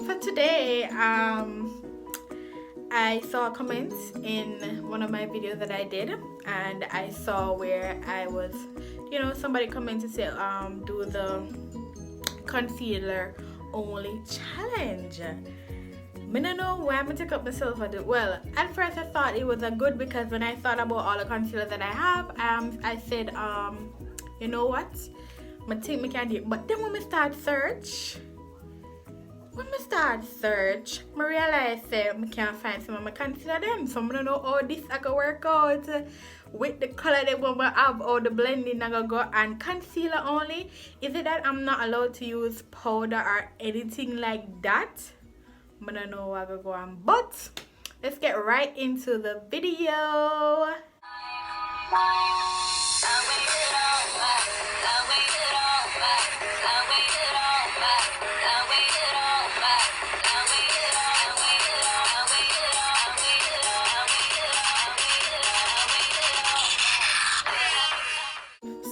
for today, I saw a comment in one of my videos that I did, and I saw where I was, somebody commented say, do the concealer only challenge. I don't know why I'm gonna take up myself for it. Well, at first I thought it was a good, because when I thought about all the concealer that I have, I said, you know what, I think I can do it. But then when I start search, I realized I can't find some of my concealer them. So I don't know how this I can work out with the color that we have, or the blending I go and concealer only. Is it that I'm not allowed to use powder or anything like that? I don't know what I go on, but let's get right into the video.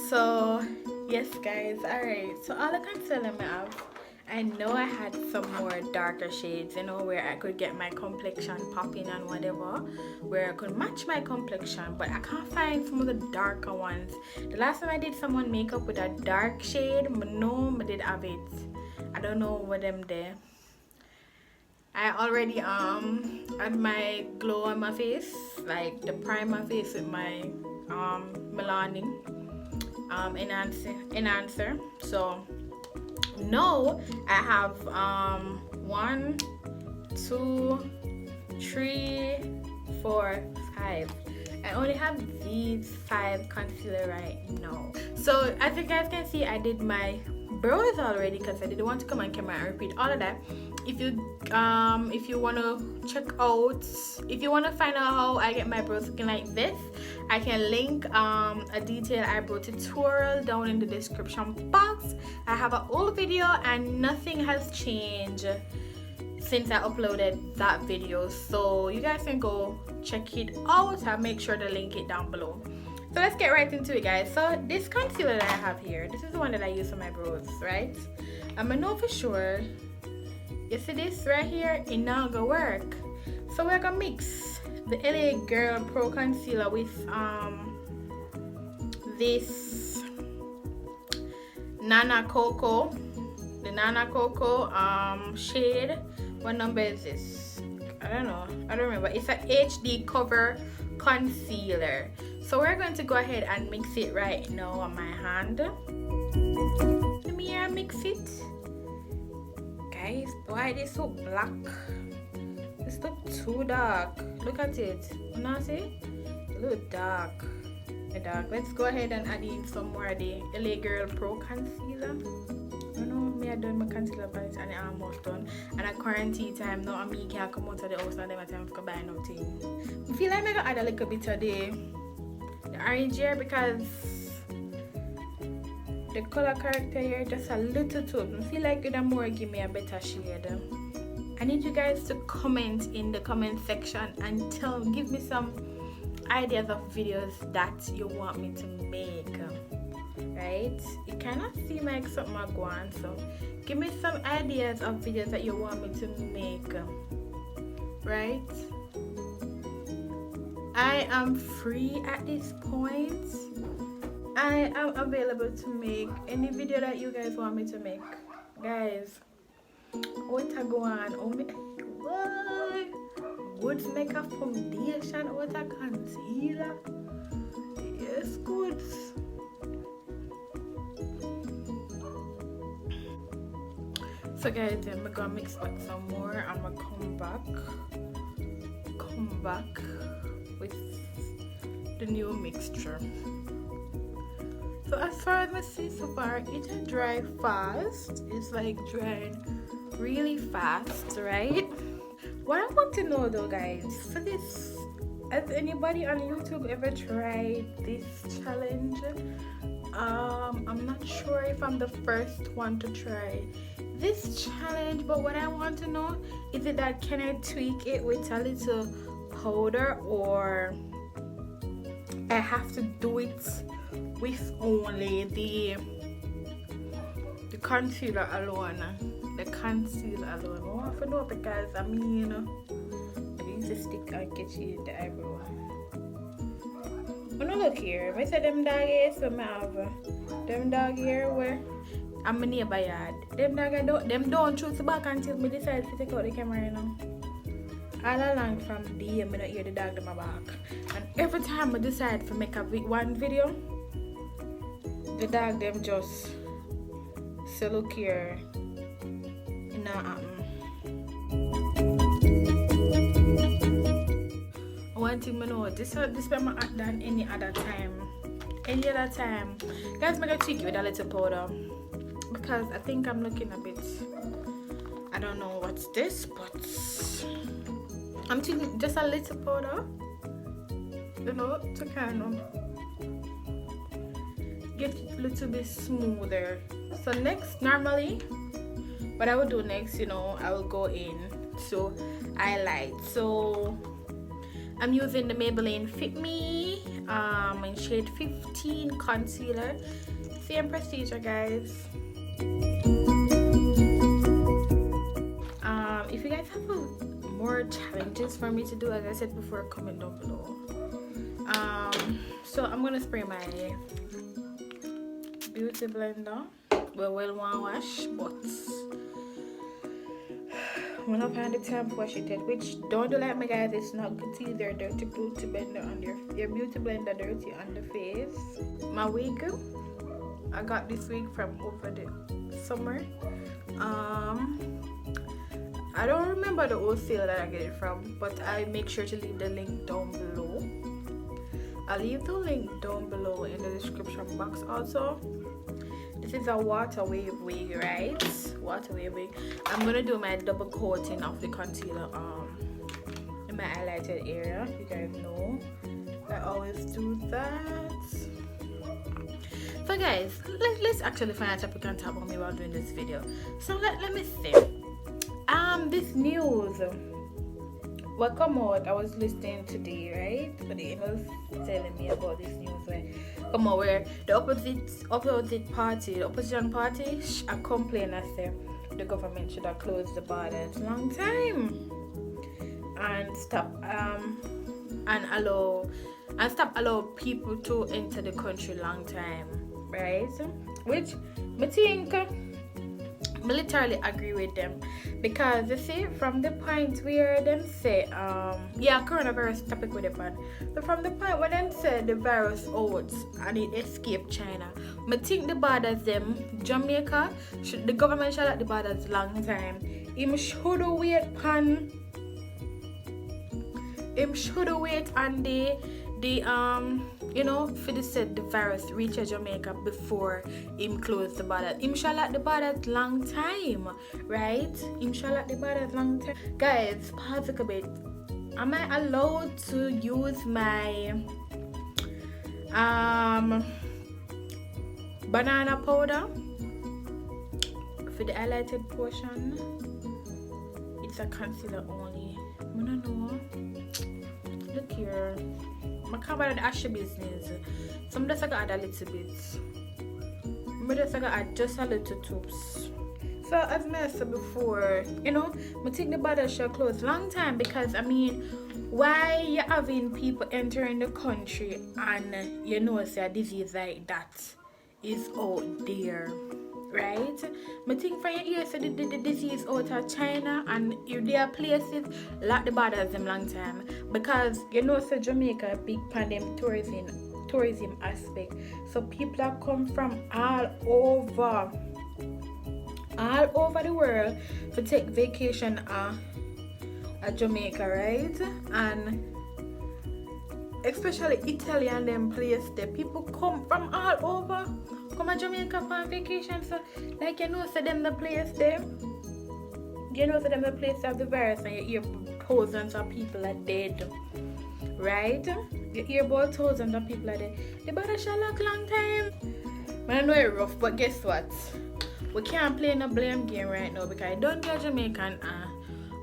So yes guys, alright, so all the concealer I have, I know I had some more darker shades, where I could get my complexion popping and whatever, where I could match my complexion, but I can't find some of the darker ones. The last time I did someone makeup with a dark shade, but no, I did have it. I don't know what them there. I already had my glow on my face, like the prime my face with my melanin enhancer. So now I have 1, 2, 3, 4, 5. I only have these 5 concealer right now. So as you guys can see, I did my brows already because I didn't want to come on camera and repeat all of that. If you want to check out, if you want to find out how I get my brows looking like this, I can link a detailed eyebrow tutorial down in the description box. I have an old video and nothing has changed since I uploaded that video, so you guys can go check it out. I'll make sure to link it down below. So let's get right into it, guys. So this concealer that I have here, this is the one that I use for my brows, right? I'm gonna know for sure. You see this right here? It not gonna work. So we're gonna mix the LA Girl Pro Concealer with this Nana Coco, the Nana Coco shade. What number is this? I don't know. I don't remember. It's a HD cover concealer. So we're going to go ahead and mix it right now on my hand. Let me here mix it. Guys, why is it so black? It's not too dark. Look at it. You know, see? A little dark. Let's go ahead and add in some more of the LA Girl Pro Concealer. I know I done my concealer palette and I'm almost done. And at quarantine time now, I can't come out of the house and them time to buy nothing. I feel like I'm gonna add a little bit of the orange here, because the color character here just a little too. I feel like it more give me a better shade. I need you guys to comment in the comment section and give me some ideas of videos that you want me to make. Right? It cannot seem like something I go on, so give me some ideas of videos that you want me to make. Right? I am free at this point. I am available to make any video that you guys want me to make. Guys, what I go on? What? Good makeup foundation, what a concealer. Yes, good. So guys, then I'm gonna mix up some more. I'm gonna come back with the new mixture. So as far as I see so far, it dry fast. It's like drying really fast, right? What I want to know though, guys, for this, has anybody on YouTube ever tried this challenge? I'm not sure if I'm the first one to try this challenge, but what I want to know is it that can I tweak it with a little powder, or I have to do it with only the concealer alone? the concealer alone. I want to know because I mean, I use a stick and catch it in the eyebrow. But no, look here. I said them dog here, so I have them dog here where I'm a neighbor yard. Them don't choose the back until me decide to take out the camera, you know. All along from the I don't hear the dog in my back. And every time I decide to make one video, the dog them just say look here. Nah. One thing I know, this be my act than any other time. Any other time. Guys, make a cheeky with a little powder. Because I think I'm looking a bit, I don't know what's this, but I'm taking just a little powder, you know, to kind of get it a little bit smoother. So next, normally, what I would do next, you know, I will go in to highlight. So I'm using the Maybelline Fit Me in shade 15 concealer. Same procedure, guys. If you guys have more challenges for me to do, as I said before, comment down below. So I'm gonna spray my beauty blender. Well, one wash, but when I find the time to wash it yet, which don't do like me, guys. It's not good to use your dirty beauty blender on your beauty blender dirty on the face. My wig, I got this wig from over the summer. I don't remember the wholesale that I get it from, but I make sure to leave the link down below. I'll leave the link down below in the description box also. This is a water wave wig, right? Water wave wig. I'm gonna do my double coating of the concealer in my highlighted area. You guys know I always do that. So guys, let's actually find a topic and talk about me while doing this video. So let me see. This news what come out, I was listening today, right? But it was telling me about this news where the opposition party are complaining as if the government should have closed the borders long time and stop allow people to enter the country long time, right? Which I think I literally agree with them, because you see, from the point where them say coronavirus topic with the man, but from the point where them say the virus out and it escaped China, I think the borders them Jamaica the government should let the borders long time. Him should wait on the for the said the virus reach Jamaica before him close the border. Him shall let the borders long time, right? Him shall let the borders long time. Guys, pause a bit. Am I allowed to use my banana powder for the highlighted portion? It's a concealer only. I don't know. Look here. I can't buy the ashy business. Some just I got add a little bit. But just I got add just a little tubes. So as I said before, I think the border should close long time, because I mean, why you having people entering the country and say a disease like that is out there, right? I think for your ears, so the disease out of China, and if there are places lock the borders them long time, because so Jamaica a big pandemic tourism aspect, so people are come from all over the world to take vacation at Jamaica, right? And especially Italy and them place there, people come from all over, come to Jamaica for vacation. So so them the place there, so them the place of the virus, and you hear thousands of people are dead, right? You hear about thousands of people are dead. The border shall look long time. I know it's rough, but guess what? We can't play no blame game right now, because I don't get Jamaican.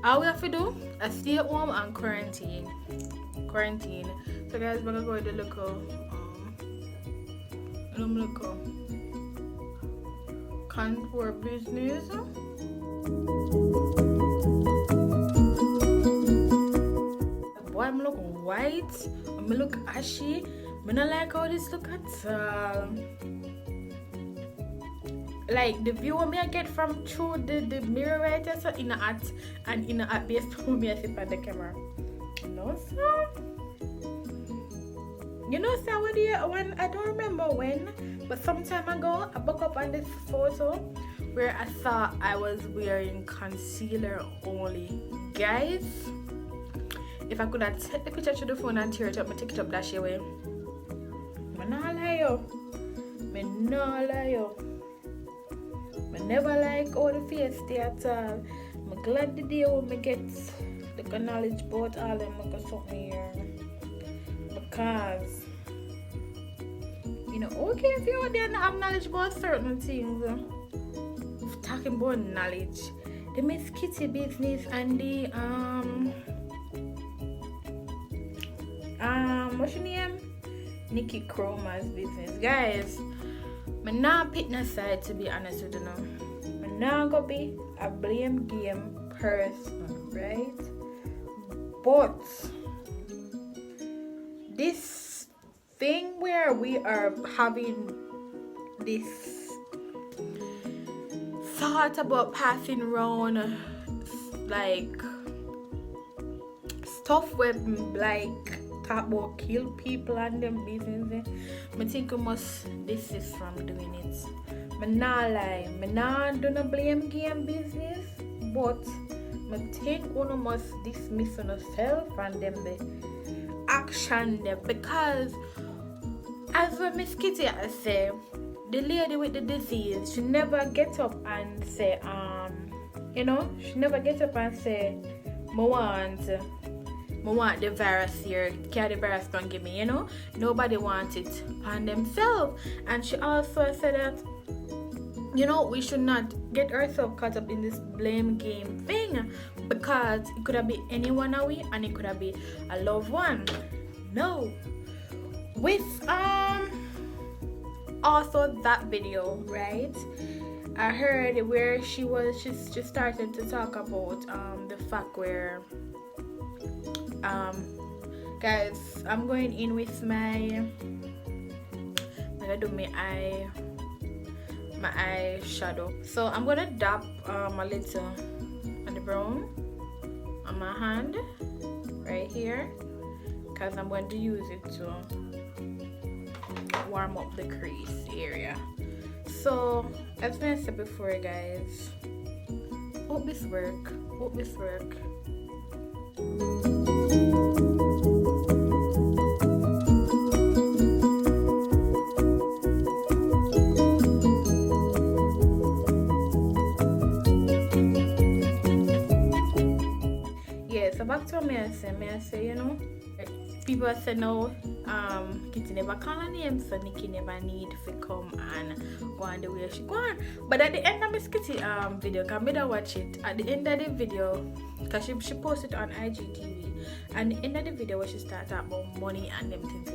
All we have to do is stay at home and quarantine. So guys, we're gonna go with the local contour business. Boy, I'm look white, I'm look ashy. I don't like how this look at all. Like the view me I get from through the mirror right there, so in the hat and in the hat based on me I see on the camera. No, so you know, so when I don't remember when, but some time ago I woke up on this photo where I thought I was wearing concealer only. Guys, if I could have take the picture to the phone and tear it up, I take it up that way. I not lie yo. I not lie yo. I never like all the face stay at all. I'm glad the day when I get the knowledge about all them I got something here. Because you know, okay, if you're out there and have knowledge about certain things, talking about knowledge, the Miss Kitty business and the what's your name? Nikki Chroma's business. Guys, I'm not picking a side, to be honest with you now. I'm not gonna be a blame game person, right? But this thing where we are having this thought about passing around like stuff where like talk about kill people and them business, I think we must desist from doing it. I not lie, I not do no blame game business, but I think we must dismiss ourselves and them the action there, because as what Miss Kitty say, the lady with the disease, she never get up and say you know, she never get up and say I want the virus here, can the virus gonna give me, you know? Nobody wants it on themselves. And she also said that, you know, we should not get ourselves caught up in this blame game thing, because it could have been anyone away and it could have been a loved one. No. With also that video, right? I heard where she started to talk about the fact where guys, I'm going in with I'm gonna do my eye shadow. So I'm gonna dab a little on the brown on my hand right here, because I'm going to use it to warm up the crease area. So as I said before, guys, hope this work. So back to me I say, you know, people say no, Kitty never call her name, so Nikki never need to come and go on the way she go on. But at the end of Miss Kitty video, can better watch it. At the end of the video, because she posted on IGTV, and the end of the video where she started talking about money and them things.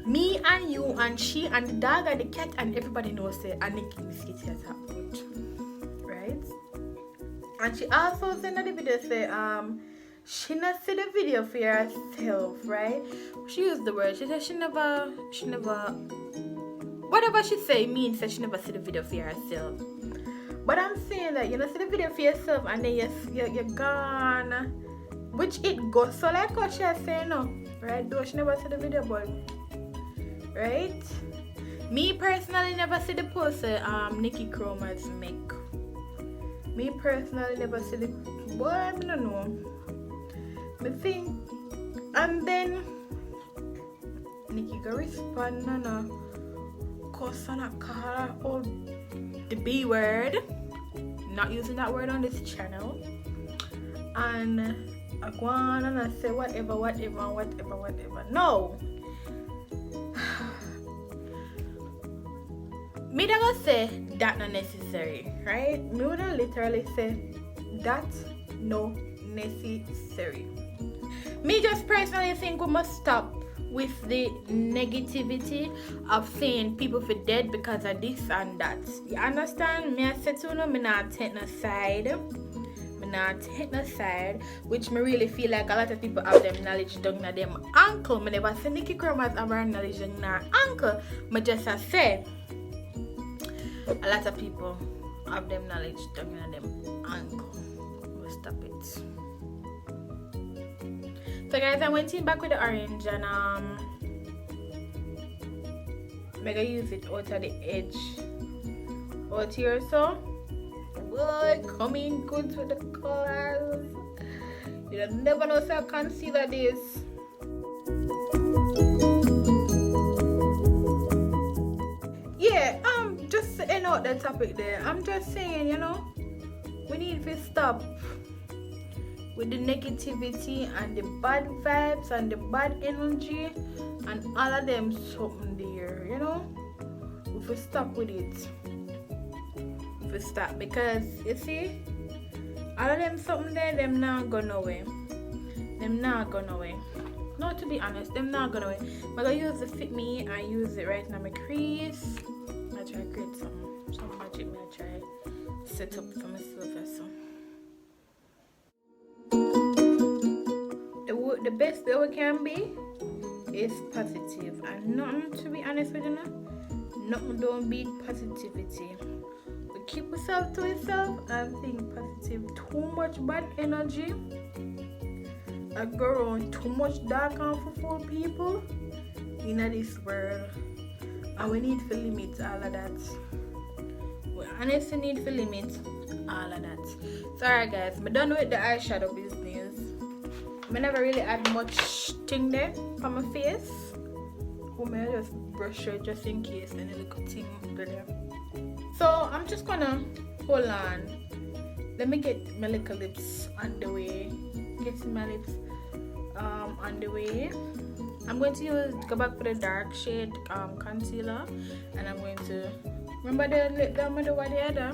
Me and you and she and the dog and the cat and everybody knows it, and Nikki Miss Kitty has happened, right? And she also said in the video say she not see the video for herself, right? She used the word, she said she never whatever she say means that she never see the video for herself. But I'm saying that you know see the video for yourself and then you're gone, which it goes so like what she has saying no, right? Though she never see the video, but right? Me personally never see the post Nikki Chroma's make. Me personally never see the boy, I don't know. Me think, and then Nikki go respond and cuss and call all the B word. Not using that word on this channel. And I go on and I say whatever. No. Me don't go say that not necessary, right? Me would literally say that no necessary. Me just personally think we must stop with the negativity of saying people for dead because of this and that. You understand? Me I say to you, me not take no side. Me not take no side, which me really feel like a lot of people have them knowledge down in them ankle. Me never say Nikki Cromas have her knowledge down in her ankle. Me just a say a lot of people have them knowledge down in them ankle. We'll stop it. So guys, I went in back with the orange and I'm gonna use it out of the edge out here. So boy, coming good with the colors. You don't never know so I concealer this. Yeah, just to end out the topic there. I'm just saying, you know, we need to stop with the negativity and the bad vibes and the bad energy and all of them something there, you know. If we stop with it, if we stop, because you see, all of them something there, them not go nowhere. Them not go nowhere. No, to be honest, them not go nowhere. I'm gonna use the Fit Me. I use it right now my crease. I try to create some magic. I try set up for myself so. The best that we can be is positive, and nothing, to be honest with you, nothing don't beat positivity. We keep ourselves to ourselves and think positive. Too much bad energy, I go around too much dark and full people in this world, and we need to limit all of that. We honestly need to limit all of that. Sorry guys, I'm done with the eyeshadow business. I never really add much thing there for my face. I just brush it just in case any little thing under there. So I'm just gonna hold on. Let me get my little lips on the way. Get my lips on the way. I'm going to go back for the dark shade concealer, and I'm going to remember the lip balm with the what the other.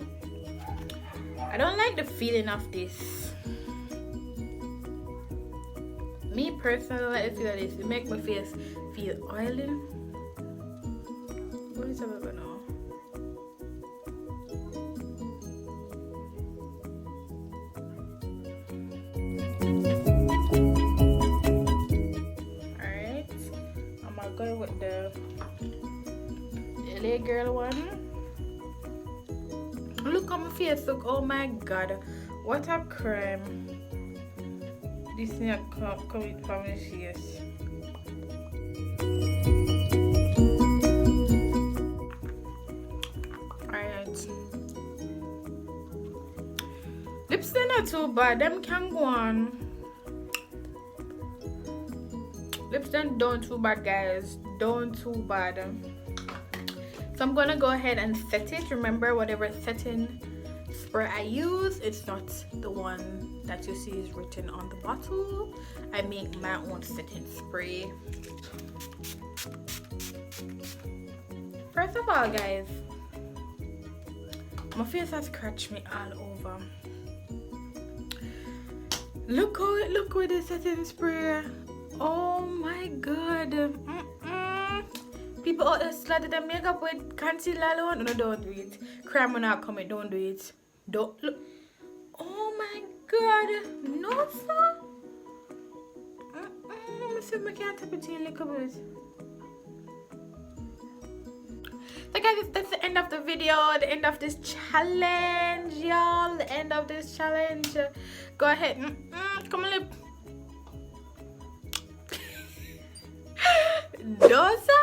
I don't like the feeling of this. Me personally, like the feel of this. It makes my face feel oily. What is it about now? Alright. I'm gonna go with the LA girl one. Look at my face, look, oh my god. What a crime. This thing coming from my face. Alright. Lips they're not too bad. Them can go on. Lips then don't too bad, guys. Don't too bad. So I'm gonna go ahead and set it. Remember, whatever setting spray I use, it's not the one that you see is written on the bottle. I make my own setting spray. First of all, guys, my face has scratched me all over. Look how it look with the setting spray. Oh my god. People out there slather their makeup with concealer alone. No, don't do it. Crime will not come in. Don't do it. Don't look. Oh my god. No, sir. Let me see if I can tap it in a little bit. So guys, that's the end of the video, the end of this challenge, y'all. The end of this challenge. Go ahead. Come on, lip. Dosa.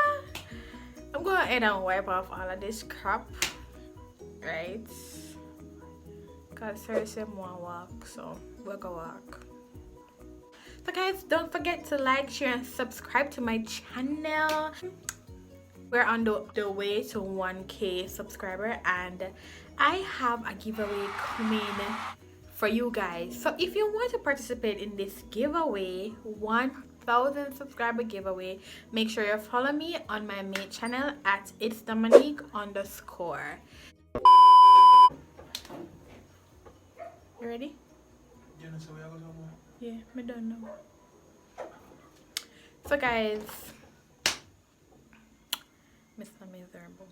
I'm going ahead and wipe off all of this crap, right? Because seriously, more walk, so we're gonna walk. So guys, don't forget to like, share, and subscribe to my channel. We're on the way to 1K subscriber, and I have a giveaway coming for you guys. So if you want to participate in this giveaway, 1,000 subscriber giveaway, make sure you follow me on my main channel at itsdominique_. You ready? Yeah, me done now. So guys, Mr. Miserable.